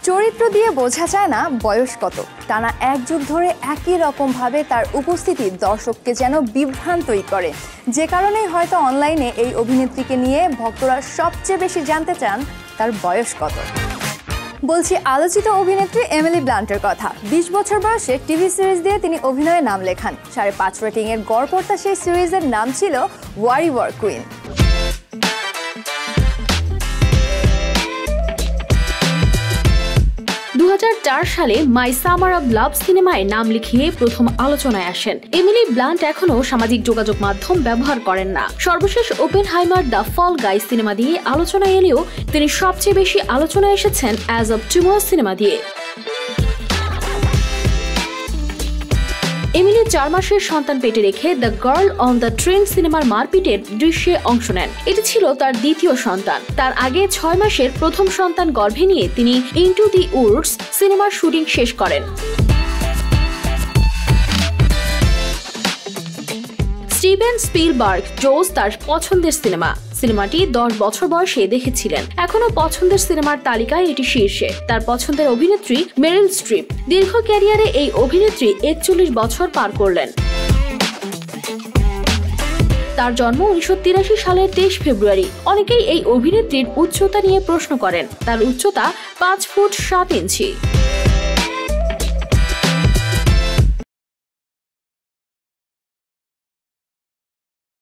চরিত্র দিয়ে বোঝা যায় না বয়স কত। টানা এক যুগ ধরে একই রকমভাবে তার উপস্থিতি দর্শককে যেন বিভ্রান্তই করে, যে কারণেই হয়তো অনলাইনে এই অভিনেত্রীকে নিয়ে ভক্তরা সবচেয়ে বেশি জানতে চান তার বয়স কত। বলছি আলোচিত অভিনেত্রী এমিলি ব্লান্টের কথা। 20 বছর বয়সে টিভি সিরিজ দিয়ে তিনি অভিনয়ে নাম লেখান। 5.5 রেটিংয়ের গড়পড়তা সেই সিরিজের নাম ছিল ওয়ারিওয়ার কুইন। 2004 সালে মাই সামার অব লাভ সিনেমায় নাম লিখিয়ে প্রথম আলোচনায় আসেন। এমিলি ব্লান্ট এখনো সামাজিক যোগাযোগ মাধ্যম ব্যবহার করেন না। সর্বশেষ ওপেনহাইমার দ্য ফল গাইজ সিনেমা দিয়ে আলোচনায় এলেও তিনি সবচেয়ে বেশি আলোচনায় এসেছেন অ্যাজ অব টুমরো সিনেমা দিয়ে। এমিলি 4 মাসের সন্তান পেটে রেখে the girl on the train সিনেমার মারপিটের দৃশ্যে অংশ নেন। এটি ছিল তার দ্বিতীয় সন্তান। তার আগে 6 মাসের প্রথম সন্তান গর্ভে নিয়ে তিনি ইনটু দি উডস সিনেমার শুটিং শেষ করেন। স্টিভেন স্পিলবার্গ জোস তার পছন্দের সিনেমাটি 10 বছর বয়সে দেখেছিলেন। এখনো পছন্দের সিনেমার তালিকায় এটি শীর্ষে। তার পছন্দের অভিনেত্রী মেরিল স্ট্রিপ। দীর্ঘ ক্যারিয়ারে এই অভিনেত্রী 41 বছর পার করলেন। তার জন্ম 1983 সালের 23 ফেব্রুয়ারি। অনেকেই এই অভিনেত্রীর উচ্চতা নিয়ে প্রশ্ন করেন। তার উচ্চতা 5 ফুট 7 ইঞ্চি।